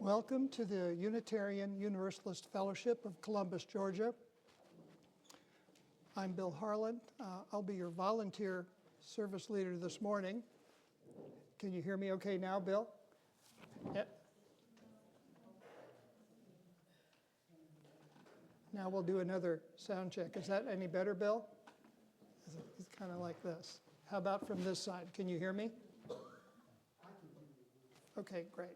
Welcome to the Unitarian Universalist Fellowship of Columbus, Georgia. I'm Bill Harlan. I'll be your volunteer service leader this morning. Can you hear me okay now, Bill? Yeah. Now we'll do another sound check. Is that any better, Bill? It's kind of like this. How about from this side? Can you hear me? Okay, great.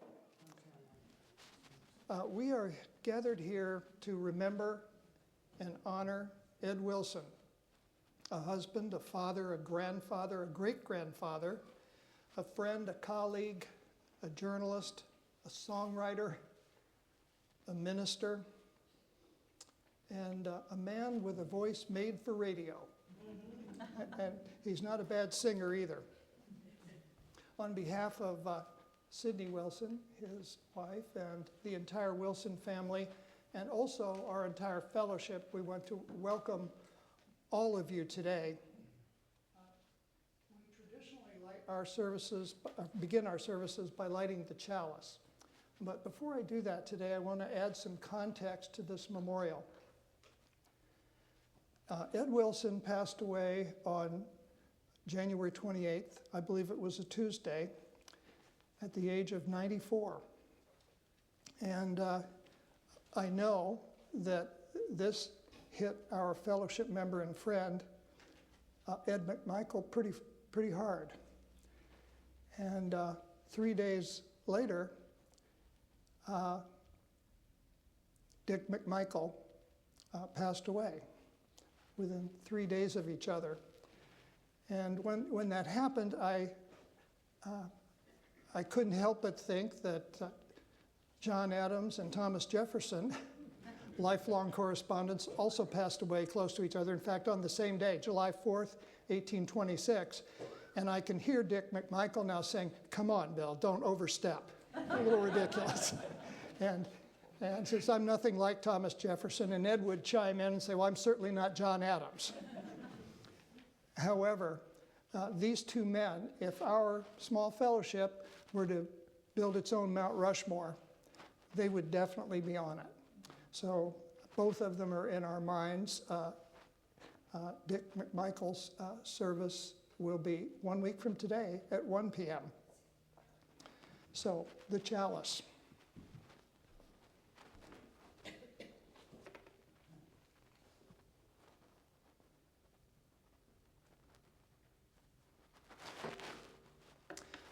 We are gathered here to remember and honor Ed Wilson, a husband, a father, a grandfather, a great-grandfather, a friend, a colleague, a journalist, a songwriter, a minister, and a man with a voice made for radio. And he's not a bad singer either. On behalf of Sydney Wilson, his wife, and the entire Wilson family, and also our entire fellowship, we want to welcome all of you today. We traditionally begin our services by lighting the chalice. But before I do that today, I want to add some context to this memorial. Ed Wilson passed away on January 28th. I believe it was a Tuesday, at the age of 94. And I know that this hit our fellowship member and friend, Ed McMichael, pretty hard. And 3 days later, Dick McMichael passed away within 3 days of each other. And when that happened, I couldn't help but think that John Adams and Thomas Jefferson, lifelong correspondents, also passed away close to each other. In fact, on the same day, July 4th, 1826. And I can hear Dick McMichael now saying, "Come on, Bill, don't overstep." A little ridiculous. And since I'm nothing like Thomas Jefferson, and Ed would chime in and say, "Well, I'm certainly not John Adams." However, these two men, if our small fellowship were to build its own Mount Rushmore, they would definitely be on it. So both of them are in our minds. Dick McMichael's service will be 1 week from today at 1 p.m. So the chalice.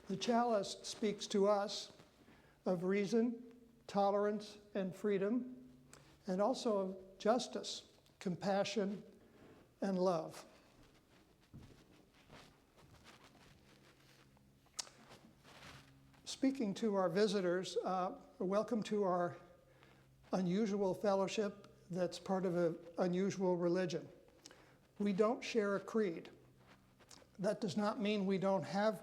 The chalice speaks to us of reason, tolerance, and freedom, and also of justice, compassion, and love. Speaking to our visitors, welcome to our unusual fellowship that's part of an unusual religion. We don't share a creed. That does not mean we don't have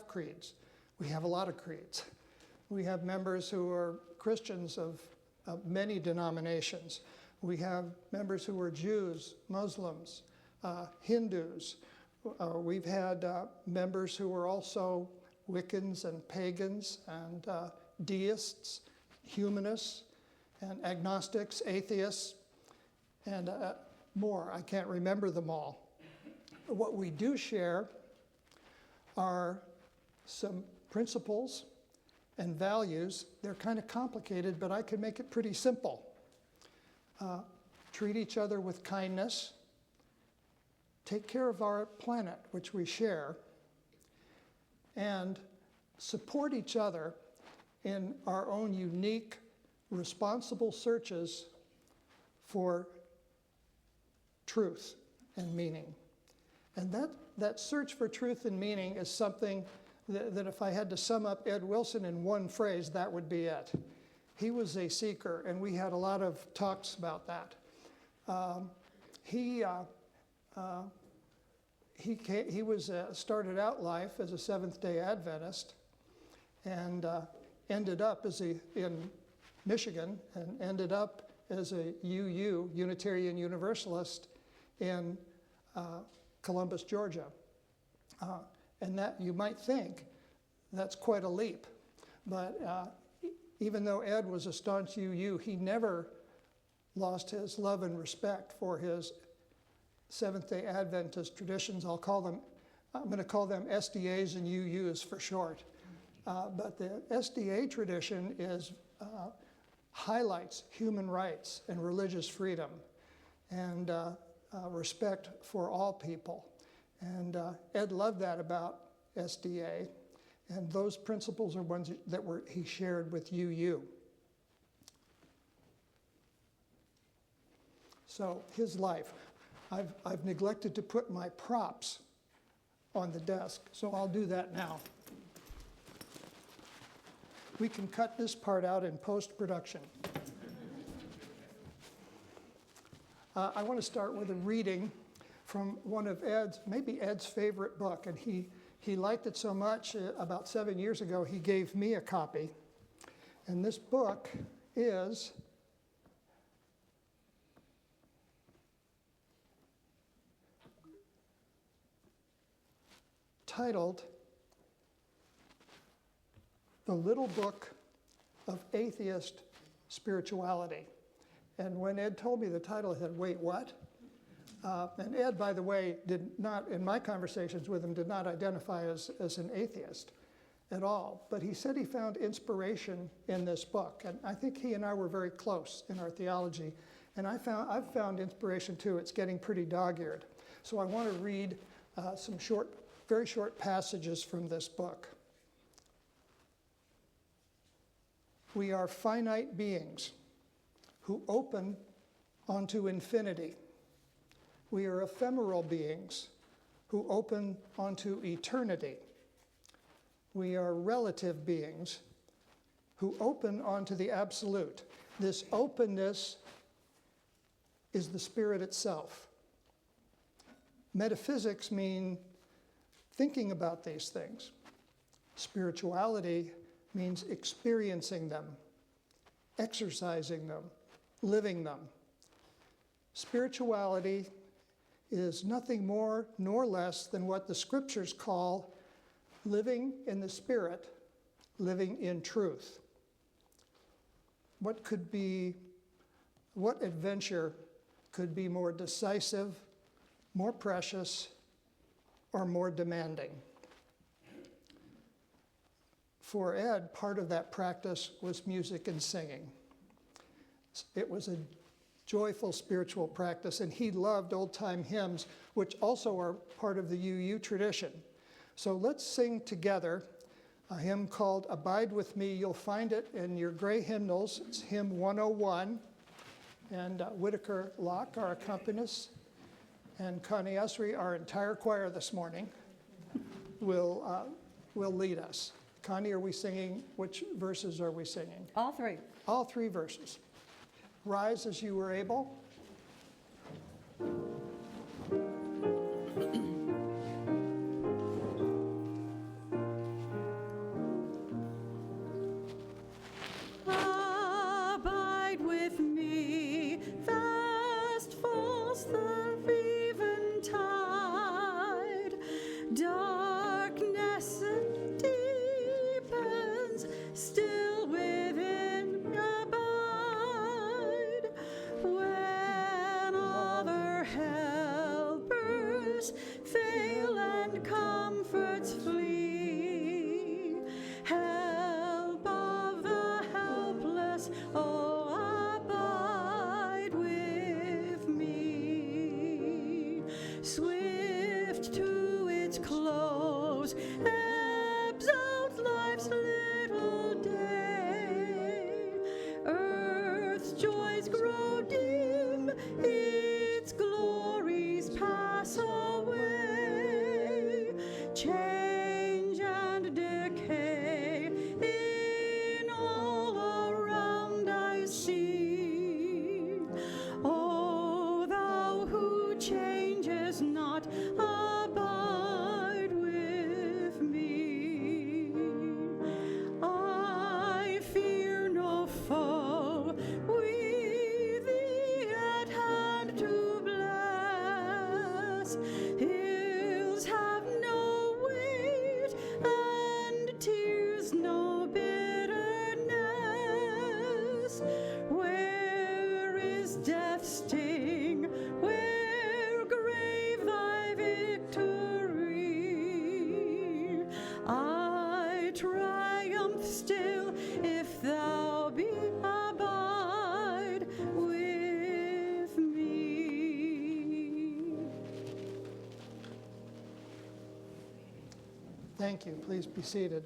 creeds. We have a lot of creeds. We have members who are Christians of many denominations. We have members who are Jews, Muslims, Hindus. We've had members who are also Wiccans and pagans and deists, humanists, and agnostics, atheists, and more. I can't remember them all. What we do share are some principles and values. They're kind of complicated, but I can make it pretty simple. Treat each other with kindness. Take care of our planet, which we share. And support each other in our own unique, responsible searches for truth and meaning. And that search for truth and meaning is something that if I had to sum up Ed Wilson in one phrase, that would be it. He was a seeker, and we had a lot of talks about that. He started out life as a Seventh-day Adventist, and ended up in Michigan, and ended up as a Unitarian Universalist in Columbus, Georgia. And that you might think that's quite a leap, but even though Ed was a staunch UU, he never lost his love and respect for his Seventh-day Adventist traditions. I'm going to call them SDAs and UUs for short. But the SDA tradition highlights human rights and religious freedom and respect for all people. And Ed loved that about SDA, and those principles are ones that he shared with UU. So his life. I've neglected to put my props on the desk, so I'll do that now. We can cut this part out in post-production. I want to start with a reading from one of maybe Ed's favorite book, and he liked it so much, about 7 years ago, he gave me a copy. And this book is titled The Little Book of Atheist Spirituality. And when Ed told me the title, I said, wait, what? And Ed, by the way, did not, in my conversations with him, did not identify as an atheist at all. But he said he found inspiration in this book. And I think he and I were very close in our theology. And I've found inspiration too. It's getting pretty dog-eared. So I want to read some very short passages from this book. We are finite beings who open onto infinity. We are ephemeral beings who open onto eternity. We are relative beings who open onto the absolute. This openness is the spirit itself. Metaphysics mean thinking about these things. Spirituality means experiencing them, exercising them, living them. Spirituality is nothing more nor less than what the scriptures call living in the Spirit, living in truth. What adventure could be more decisive, more precious, or more demanding? For Ed, part of that practice was music and singing. It was a joyful spiritual practice, and he loved old-time hymns, which also are part of the UU tradition. So let's sing together a hymn called Abide With Me. You'll find it in your gray hymnals. It's hymn 101, and Whitaker Locke, our accompanist, and Connie Usry, our entire choir this morning, will lead us. Connie, are we singing? Which verses are we singing? All three. All three verses. Rise as you were able. Abide with me, fast falls the eventide. Darkness it deepens, still within abide. When other helpers fail and comforts flee, help of the helpless, oh, abide with me. Swift to its close, ebbs out life's little day. Earth's joys grow dim, its glories pass away. Change and decay in all around triumph still, if thou be abide with me. Thank you. Please be seated.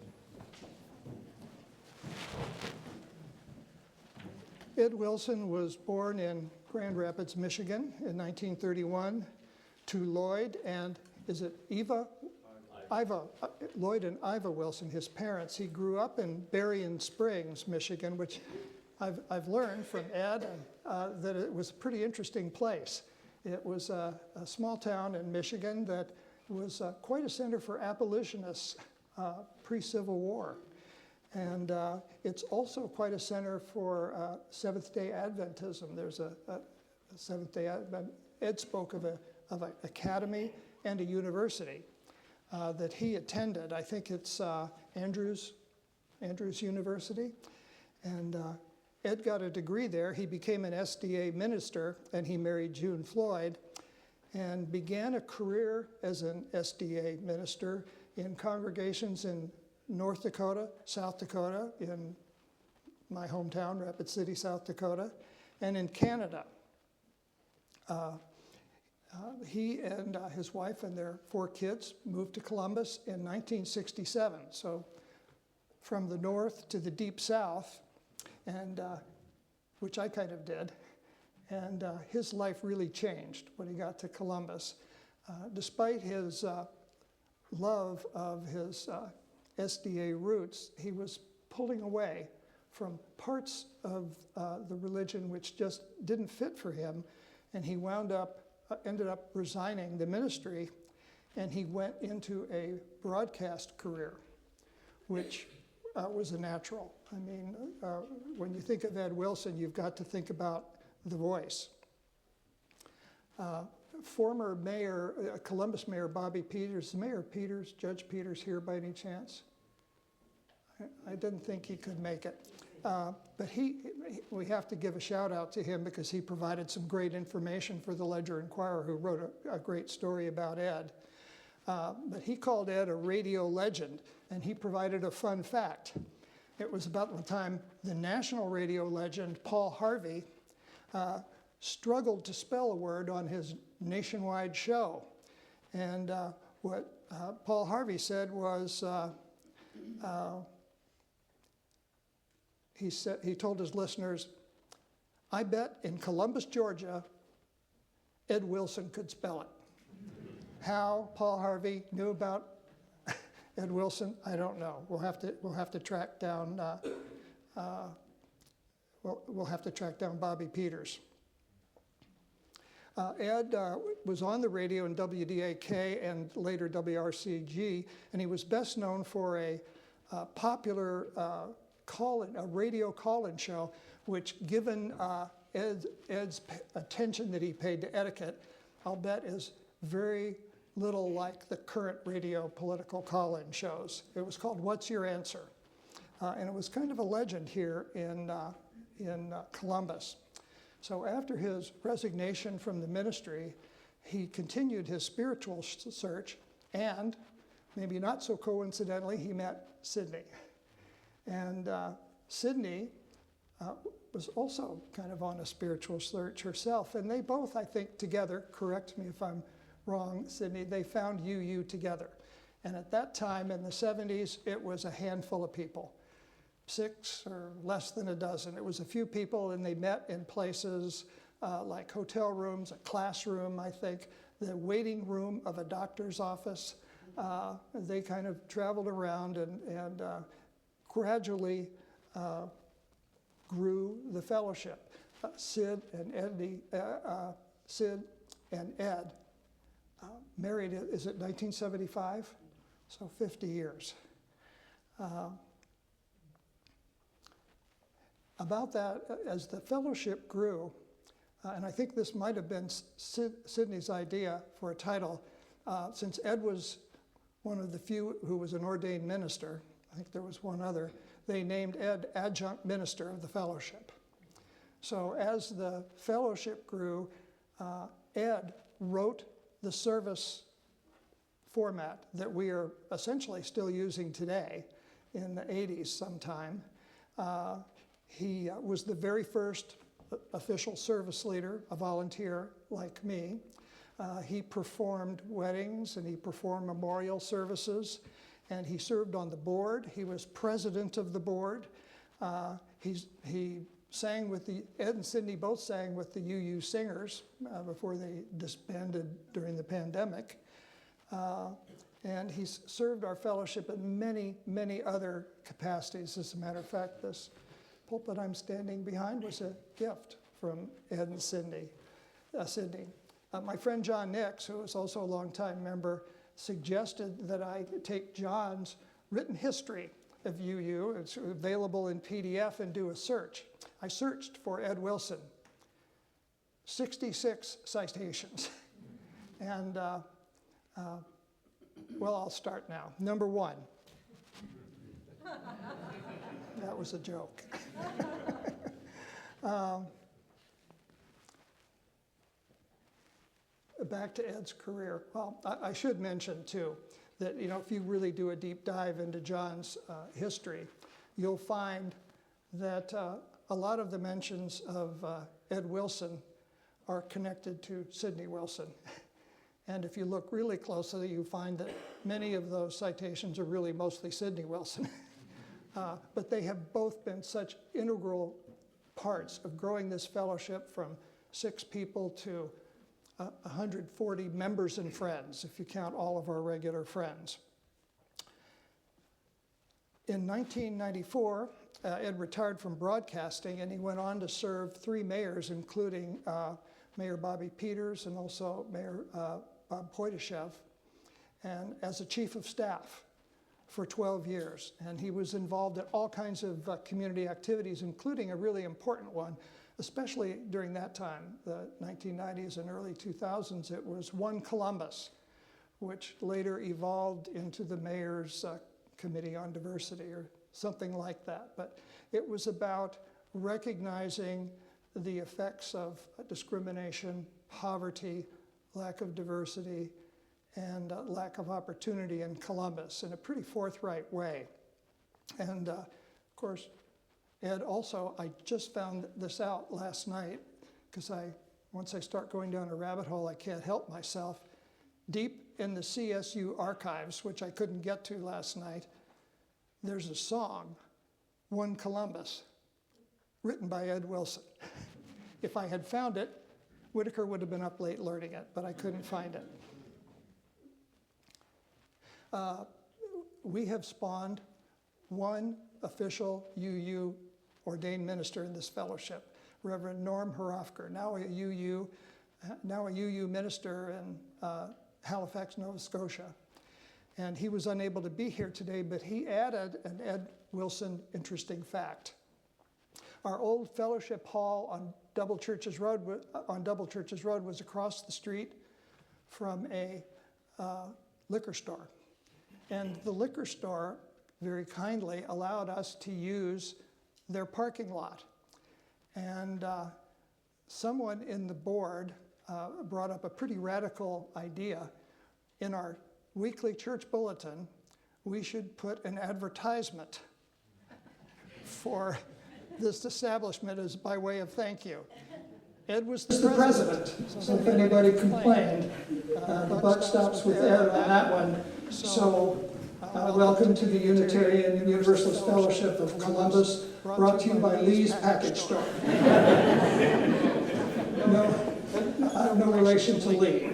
Ed Wilson was born in Grand Rapids, Michigan in 1931 to Lloyd and, is it Eva? Iva, Lloyd and Iva Wilson, his parents. He grew up in Berrien Springs, Michigan, which I've learned from Ed that it was a pretty interesting place. It was a small town in Michigan that was quite a center for abolitionists pre-Civil War. And it's also quite a center for Seventh-day Adventism. There's a Seventh-day Advent. Ed spoke of an academy and a university that he attended. I think it's Andrews University. And Ed got a degree there. He became an SDA minister, and he married June Floyd, and began a career as an SDA minister in congregations in North Dakota, South Dakota, in my hometown, Rapid City, South Dakota, and in Canada. He and his wife and their 4 kids moved to Columbus in 1967, so from the north to the deep south, and which I kind of did. And his life really changed when he got to Columbus. Despite his love of his SDA roots, he was pulling away from parts of the religion which just didn't fit for him, and he ended up resigning the ministry, and he went into a broadcast career, which was a natural. I mean, when you think of Ed Wilson, you've got to think about The Voice. Former mayor, Columbus Mayor Bobby Peters, is Mayor Peters, Judge Peters here by any chance? I didn't think he could make it. But we have to give a shout out to him because he provided some great information for the Ledger-Inquirer, who wrote a great story about Ed. But he called Ed a radio legend, and he provided a fun fact. It was about the time the national radio legend, Paul Harvey, struggled to spell a word on his nationwide show. And what Paul Harvey said was, he told his listeners, "I bet in Columbus, Georgia, Ed Wilson could spell it." How Paul Harvey knew about Ed Wilson, I don't know. We'll have to track down. We'll have to track down Bobby Peters. Ed was on the radio in WDAK and later WRCG, and he was best known for a popular a radio call-in show, which, given Ed's attention that he paid to etiquette, I'll bet is very little like the current radio political call-in shows. It was called What's Your Answer? And it was kind of a legend here in Columbus. So after his resignation from the ministry, he continued his spiritual search, and maybe not so coincidentally, he met Sydney. And Sydney was also kind of on a spiritual search herself. And they both, I think, together, correct me if I'm wrong, Sydney, they found UU together. And at that time in the 70s, it was a handful of people, 6 or less than a dozen. It was a few people, and they met in places like hotel rooms, a classroom, I think, the waiting room of a doctor's office. They kind of traveled around and gradually grew the fellowship. Sid and Ed married, is it 1975? So 50 years. About that, as the fellowship grew, and I think this might have been Sydney's idea for a title, since Ed was one of the few who was an ordained minister, I think there was one other, they named Ed adjunct minister of the fellowship. So as the fellowship grew, Ed wrote the service format that we are essentially still using today. in the 80s sometime. He was the very first official service leader, a volunteer like me. He performed weddings and he performed memorial services, and he served on the board. He was president of the board. He sang with Ed and Cindy both sang with the UU Singers before they disbanded during the pandemic. And he's served our fellowship in many, many other capacities. As a matter of fact, this pulpit I'm standing behind was a gift from Ed and Cindy. My friend John Nix, who is also a longtime member, suggested that I take John's written history of UU. It's available in PDF, and do a search. I searched for Ed Wilson, 66 citations. And well, I'll start now. Number 1. That was a joke. Back to Ed's career. Well, I should mention too that, you know, if you really do a deep dive into John's history, you'll find that a lot of the mentions of Ed Wilson are connected to Sidney Wilson. And if you look really closely, you find that many of those citations are really mostly Sidney Wilson. But they have both been such integral parts of growing this fellowship from 6 people to 140 members and friends, if you count all of our regular friends. In 1994, Ed retired from broadcasting, and he went on to serve 3 mayors, including Mayor Bobby Peters and also Mayor Bob Poitashev, and as a chief of staff for 12 years. And he was involved in all kinds of community activities, including a really important one, especially during that time, the 1990s and early 2000s. It was One Columbus, which later evolved into the Mayor's Committee on Diversity or something like that. But it was about recognizing the effects of discrimination, poverty, lack of diversity, and lack of opportunity in Columbus in a pretty forthright way. And of course, Ed also, I just found this out last night, because once I start going down a rabbit hole, I can't help myself. Deep in the CSU archives, which I couldn't get to last night, there's a song, One Columbus, written by Ed Wilson. If I had found it, Whitaker would have been up late learning it, but I couldn't find it. We have spawned one official UU ordained minister in this fellowship, Reverend Norm Horofker, now a UU minister in Halifax, Nova Scotia. And he was unable to be here today, but he added an Ed Wilson interesting fact. Our old fellowship hall on Double Churches Road was across the street from a liquor store. And the liquor store very kindly allowed us to use their parking lot. And someone in the board brought up a pretty radical idea. In our weekly church bulletin, we should put an advertisement for this establishment as by way of thank you. Ed was the president, so if anybody complained, the buck stops with Ed on that one. So welcome to the Unitarian Universalist Fellowship of Columbus, brought to you by Lee's Package Store. No relation to Lee.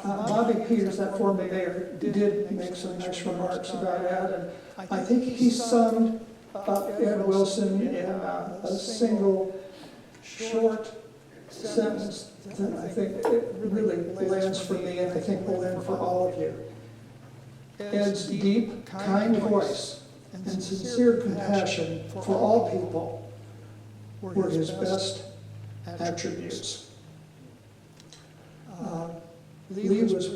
Bobby Peters, that former mayor, did make some nice remarks about Ed, and I think he summed up Ed Wilson in a single short sentence that I think it really lands for me, and I think will land for all of you. Ed's deep, kind voice and sincere compassion for all people were his best attributes. Lee was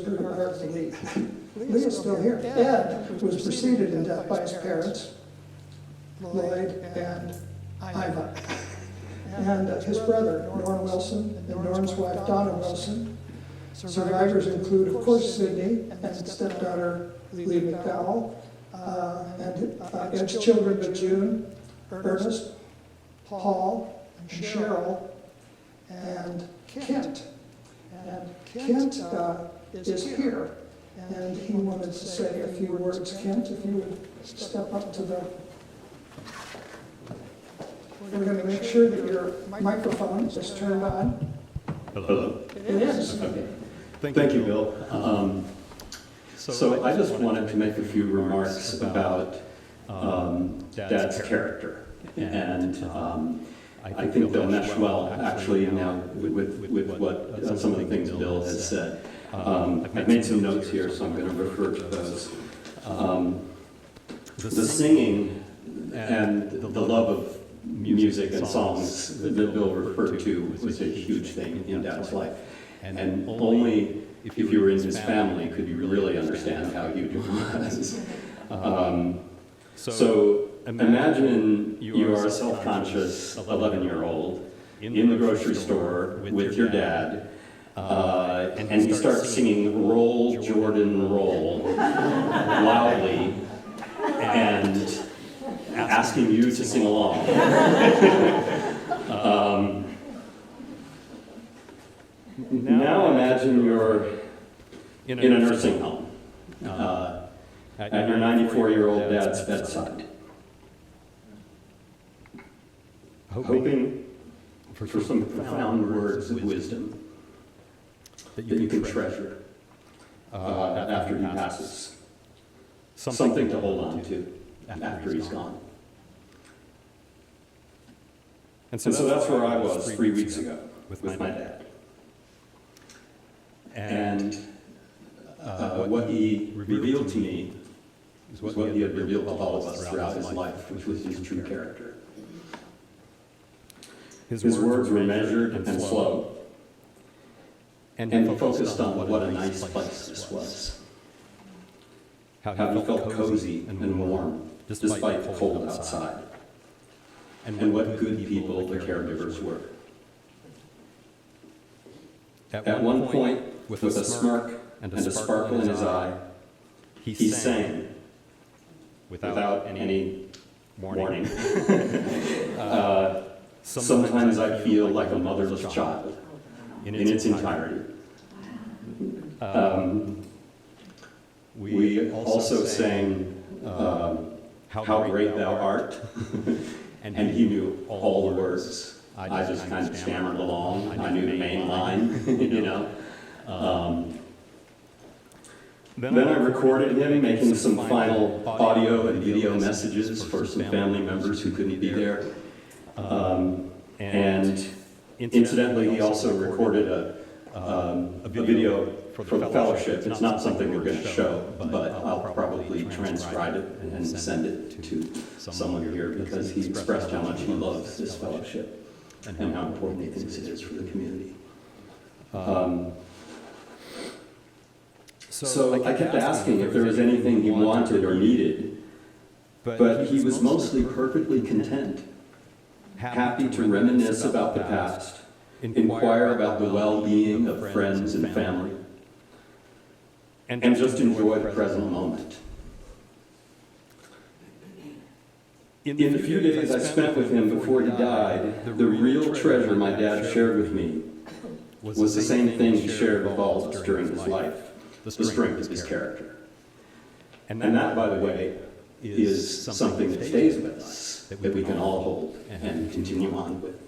Lee is still here. Ed was preceded in death by his parents, Lloyd and Iva, and his brother, Norm Wilson, and Norm's wife, Donna Wilson, Survivors include, of course, Sydney and stepdaughter Lee McDowell, and Ed's children of June, Ernest, Paul, and Cheryl, and Kent. And Kent is here, and he wanted to say a few words. Kent, if you would step up to the... We're going to make sure that your microphone is turned on. Hello. It is. Okay. Thank you, Bill. So I just wanted to make a few remarks about Dad's character. And I think they'll mesh well, actually, now with what some of the things Bill has said. I've made some notes here, so I'm going to refer to those. The singing and the love of music and songs that Bill referred to was a huge thing in Dad's life. And only if you were in his family could you really understand how huge it was. So imagine you are a self-conscious 11-year-old in the grocery store with your dad, and he starts singing "Roll, Jordan, Roll" loudly, and asking you to sing along. Now imagine you're in a nursing home at your 94-year-old dad's bedside, hoping for some profound words of wisdom that you can treasure after he passes, something to hold on to after he's gone. And so that's where I was 3 weeks ago with my dad. And what he revealed to me is what he had revealed to all of us throughout his life, which was his true character. His words were measured and slow, and he focused on what a nice place this was. How he felt cozy and warm, despite the cold outside, and what good people the caregivers were. At one point, with a smirk and a sparkle in his eye, he sang, without any warning. Sometimes I feel like a motherless child in its entirety. We also sang How Great Thou Art, and he knew all the words. I just kind of stammered along. I knew the main line, you know. Then I recorded him making some final audio and video messages for some family members who couldn't be there. And incidentally, he also recorded a video for the fellowship. It's not something we're going to show, but I'll probably transcribe it and send it to someone here because he expressed how much he loves this fellowship and how important he thinks it is for the community. So I kept asking if there was anything he wanted or needed, but he was mostly perfectly content, happy to reminisce about the past, inquire about the well-being of friends and family, and just enjoy the present moment. In the few days I spent with him before he died, the real treasure my dad shared with me was the same thing he shared with all of us during his life, the strength of his character. And that, by the way, is something that stays with us, that we can all hold and continue on with.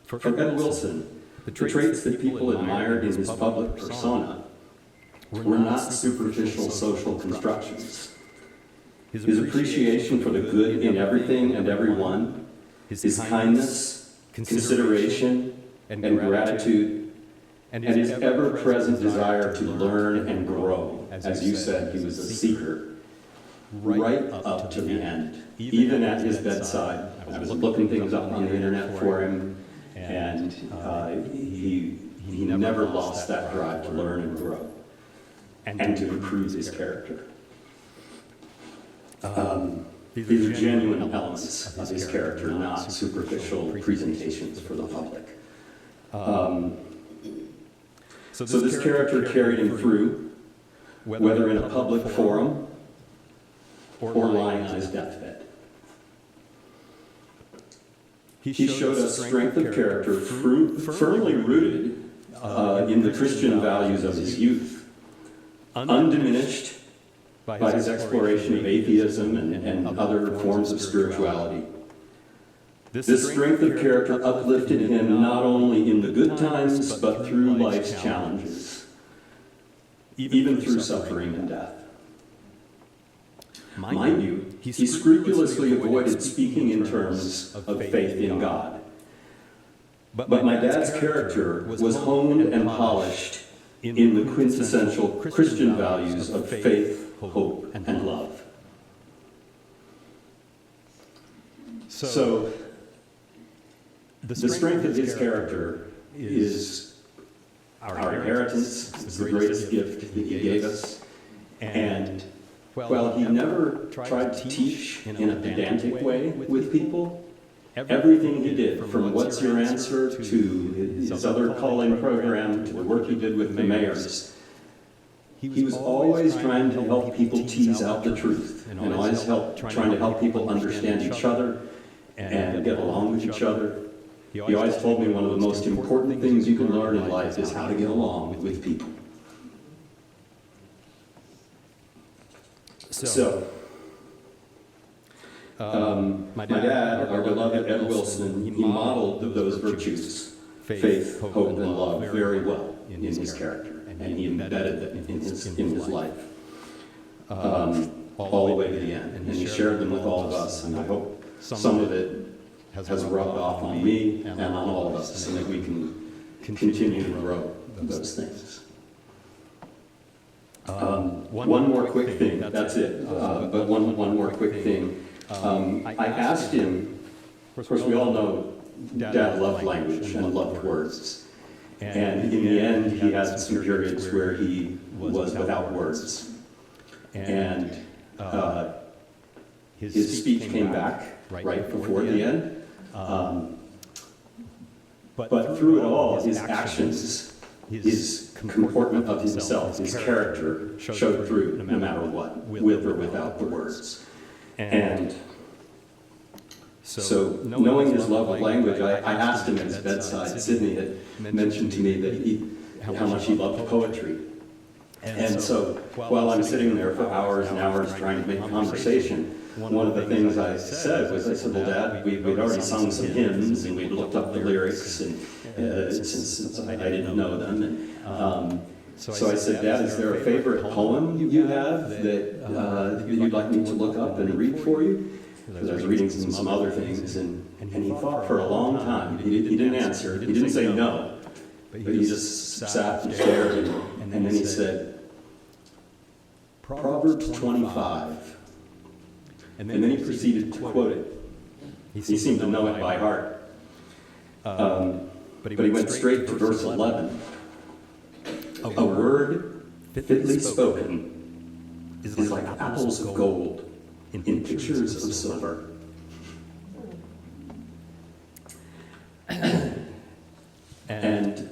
For Ed Wilson, the traits that people admired in his public persona were not superficial social constructions. His appreciation for the good in everything and everyone, his kindness, consideration, and gratitude, and his ever-present desire to learn and grow. As you said, he was a seeker right up to the end. Even at his bedside, I was looking things up on the internet for him, and he never lost that drive to learn and grow and to improve his character. These are genuine elements of his character, not superficial presentations for the public. So this character carried him through, whether in a public forum or lying on his deathbed. He showed us strength of character firmly rooted in the Christian values of his youth, undiminished by his exploration of atheism and other forms of spirituality. This strength of character uplifted him not only in the good times, but through life's challenges, even through suffering and death. Mind you, he scrupulously avoided speaking in terms of faith in God. But my dad's character was honed and polished in the quintessential Christian values of faith, hope, and love. So, the strength of his character is our inheritance. It's the greatest gift that he gave us. And while he never tried to teach in a pedantic way with people, everything he did, from What's Your Answer to his other calling program to the work he did with the mayors, he was always trying to help people tease out the truth and always trying to help people understand each other and get along with each other. He always told me one of the most important things you can learn in life is how to get along with people. So, my dad, our beloved Ed Wilson, he modeled those virtues, faith, hope, and love, very well in his character, and he embedded it in his life, all the way to the end. And he shared them with all of us, and I hope some of it has rubbed off on me and on all of us, so that we can continue to grow those things. One more quick thing, that's it, but one more quick thing. I asked him, of course we all know Dad loved language and loved words, and in the end he had some periods where he was without words, and his speech came back right before the end, but through it all, his actions, his comportment of himself, his character showed through no matter what, with or without the words. And so, knowing his love of language, I asked him at his bedside. Sydney had mentioned to me that how much he loved poetry. And so, while I'm sitting there for hours and hours trying to make conversation, one of the things I said was, well, Dad, we'd already sung some hymns, and we'd looked up the lyrics, and since I didn't know them. And, so I said, Dad, is there a favorite poem you have that you'd like me to look up and read for you? Because I was reading some other things, and he thought for a long time. He didn't answer. He didn't say no, but he just sat and stared, and then he said, Proverbs 25. And then he proceeded to quote it. He seemed to know it by heart. But he went straight to verse 11. A word fitly spoken is like apples of gold in pictures of silver. And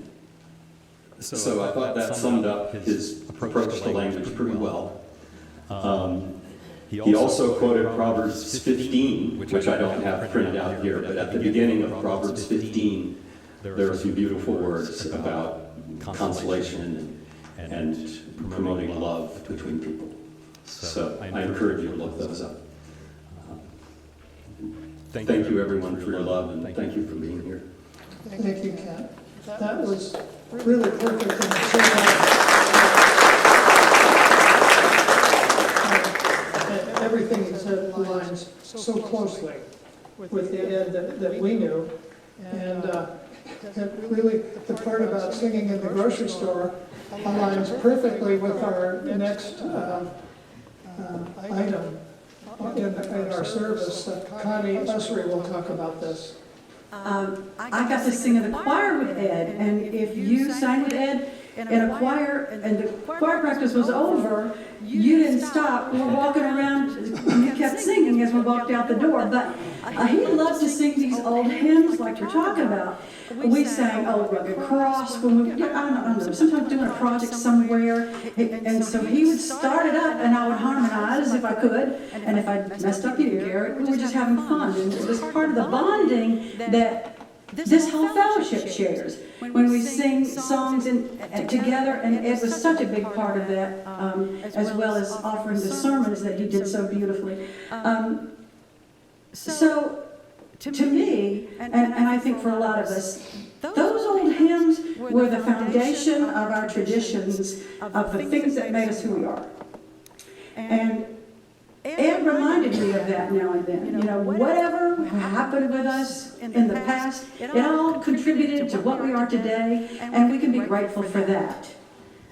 so I thought that summed up his approach to language pretty well. He also quoted Proverbs 15, which I don't have printed out here, but at the beginning of Proverbs 15, there are some beautiful words about consolation and promoting love between people. So I encourage you to look those up. Thank you, everyone, for your love, and thank you for being here. Thank you, Kent. That was really perfect. And so, everything he said aligns so closely with the Ed that we knew. And really, the part about singing in the grocery store aligns perfectly with our next item in our service. Connie Ussery will talk about this. I got to sing in the choir with Ed, and if you sang with Ed, in a choir, and the choir practice was over, you didn't stop. We're walking around, and you kept singing as we walked out the door. But he loved to sing these old hymns like you're talking about. We sang Old Rugged Cross when we, I don't know, sometimes doing a project somewhere. And so he would start it up, and I would harmonize if I could. And if I messed up, you didn't care. We were just having fun. And it was part of the bonding that this whole fellowship shares when we sing songs together, and Ed was such a big part of that, as well as offering the sermons that he did so beautifully. So, to me, and I think for a lot of us, those old hymns were the foundation of our traditions, of the things that made us who we are. And Ed reminded me of that now and then. You know, whatever happened with us in the past, it all contributed to what we are today, and we can be grateful for that.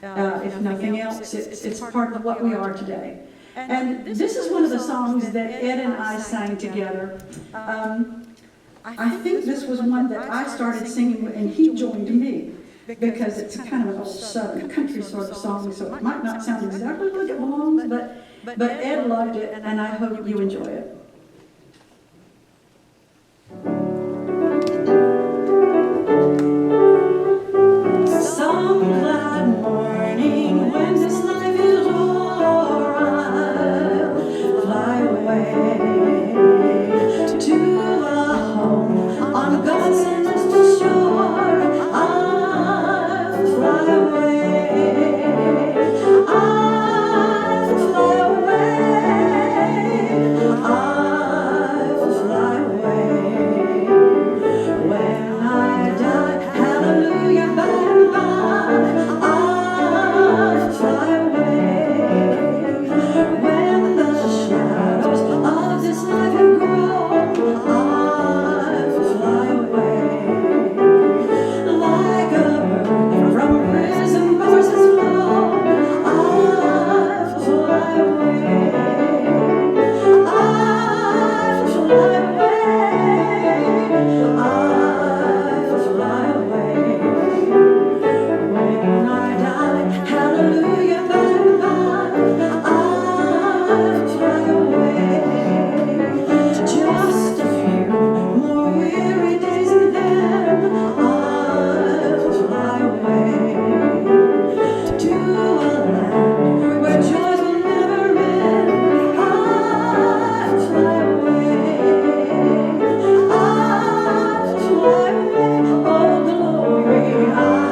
If nothing else, it's part of what we are today. And this is one of the songs that Ed and I sang together. I think this was one that I started singing, and he joined me, because it's kind of an old Southern country sort of song, so it might not sound exactly like it belongs, but Ed loved it, and I hope you enjoy it. Some glad morning when this life is o'er, I'll fly away to a home on God's celestial shore. I'll fly away. I'll fly away. I'll fly away. When I die, hallelujah, by and by, I'll fly away. When the shadows of this life have grown, I'll fly away. Like a bird from prison bars has flown, I'll fly away. I'll fly away. I'll fly away. When I die, hallelujah, by and by, I'll fly away. Just a few more weary days, and then I'll fly away to a land where joys will never end. I'll fly away. I'll fly away. Oh, glory, I'll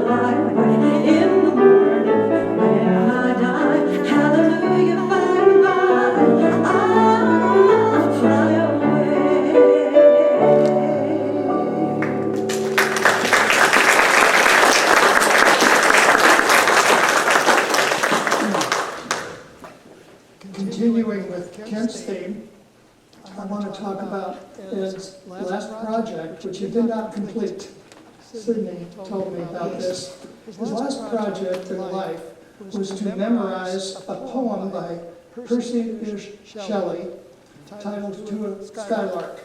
fly away. In the morning when I die, hallelujah, by and by, I'll fly away. Continuing with Kent's theme, I want to talk about Ed's last project, which he did not complete. Sydney told me about this. His last project in life was to memorize a poem by Percy Bysshe Shelley titled To a Skylark.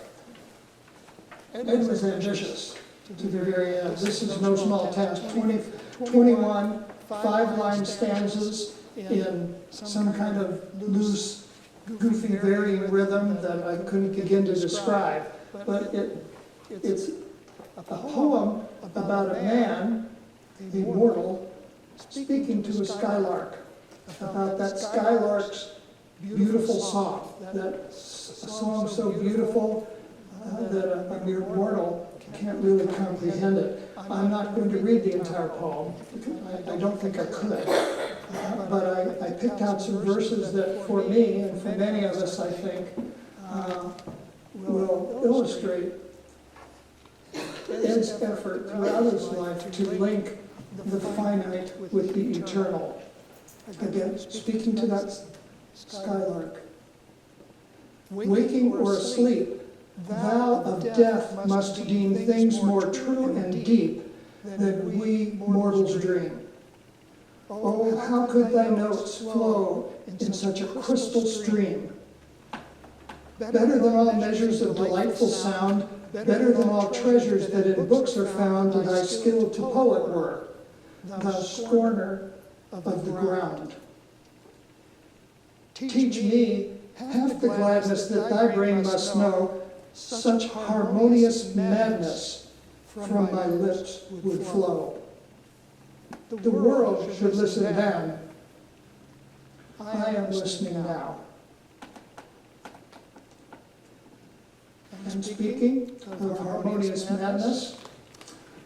Ed was ambitious to the very end. This is no small task. 21 5-line stanzas in some kind of loose, goofy, varying rhythm that I couldn't begin to describe. But it's a poem about a man, a mortal, speaking to a skylark, about that skylark's beautiful song, that a song so beautiful that a mere mortal can't really comprehend it. I'm not going to read the entire poem. I don't think I could. But I picked out some verses that for me and for many of us, I think, will illustrate Ed's effort throughout his life to link the finite with the eternal. Again, speaking to that skylark. Waking or asleep, thou of death must deem things more true and deep than we mortals dream. Oh, how could thy notes flow in such a crystal stream? Better than all measures of delightful sound, better than all treasures that in books are found, thy skill to poet were. thou scorner of the ground. Teach me half the gladness that thy brain must know, such harmonious madness from my lips would flow. The world should listen then. I am listening now. And speaking of harmonious madness,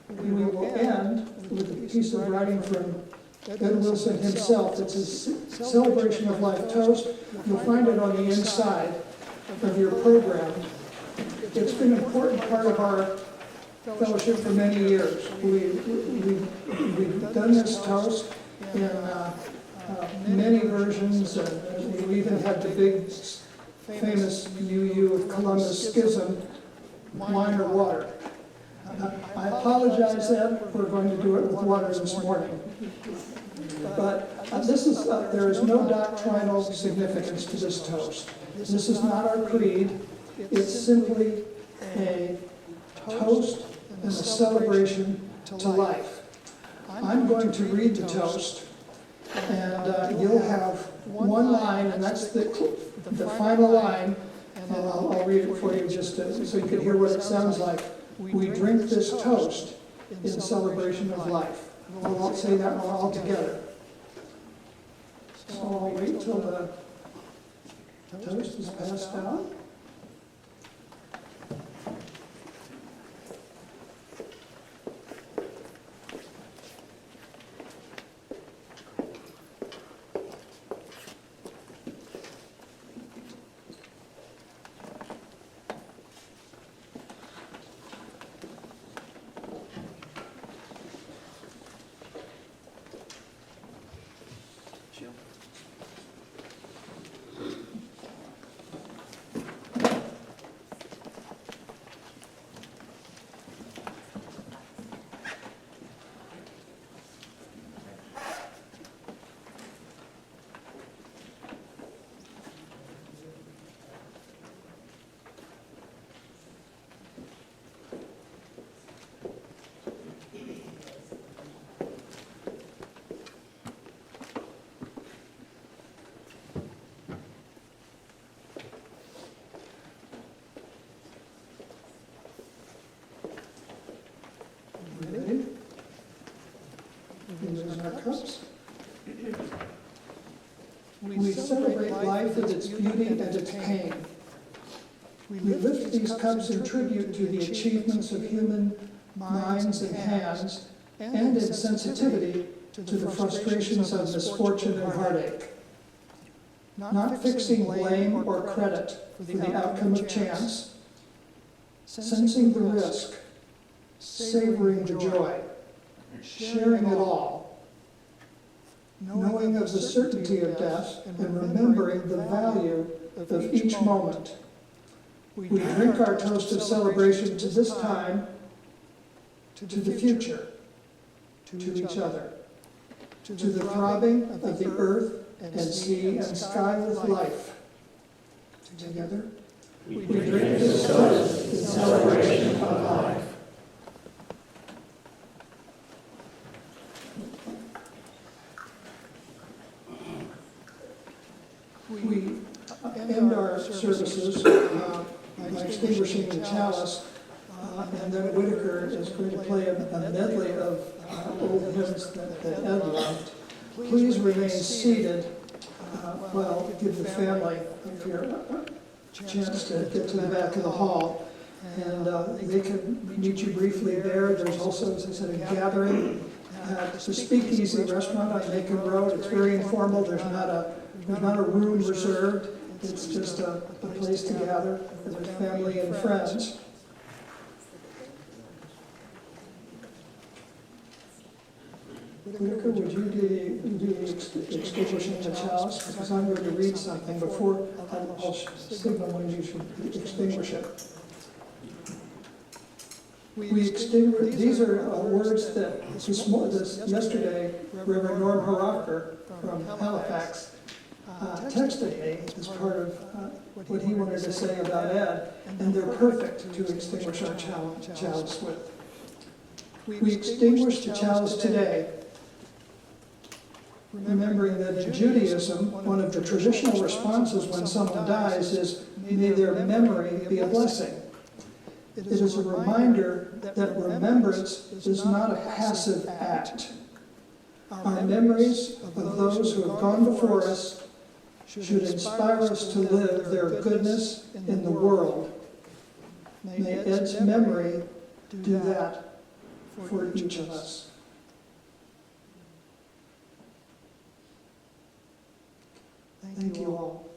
we will end with a piece of writing from Ed Wilson himself. It's his Celebration of Life toast. You'll find it on the inside of your program. It's been an important part of our fellowship for many years. We've done this toast in many versions, and we even had the big famous UU of Columbus Schism, wine or water. I apologize, Ed, we're going to do it with water this morning. But there is no doctrinal significance to this toast. This is not our creed. It's simply a toast and a celebration to life. I'm going to read the toast, and you'll have one line, and that's the final line, and I'll read it for you just so you can hear what it sounds like. We drink this toast in celebration of life. We'll say that one all together. So I'll wait till the toast is passed out. Ready? Here's our cups. We celebrate life with its beauty and its pain. We lift these cups in tribute to the achievements of human minds and hands, and in sensitivity to the frustrations of misfortune and heartache. Not fixing blame or credit for the outcome of chance, sensing the risk, savoring the joy, sharing it all, knowing of the certainty of death and remembering the value of each moment. We drink our toast of celebration to this time, to the future, to each other, to the throbbing of the earth and sea and sky with life. Together, we drink this toast in celebration of life. We end our services by extinguishing the chalice, and then Whitaker is going to play a medley of old hymns that Ed loved. Please remain seated while I give the family a chance to get to the back of the hall. And they can meet you briefly there. There's also, as I said, a gathering at the Speakeasy Restaurant on Macon Road. It's very informal. There's not a room reserved. It's just a place to gather with family and friends. Whitaker, would you do the extinguishing of the chalice? Because I'm going to read something before I'll signal when you should extinguish it. These are words that yesterday Reverend Norm Haracher from Halifax texted me as part of what he wanted to say about Ed, and they're perfect to extinguish our chalice with. We extinguish the chalice today remembering that in Judaism, one of the traditional responses when someone dies is, may their memory be a blessing. It is a reminder that remembrance is not a passive act. Our memories of those who have gone before us should inspire us to live their goodness in the world. May Ed's memory do that for each of us. Thank you all.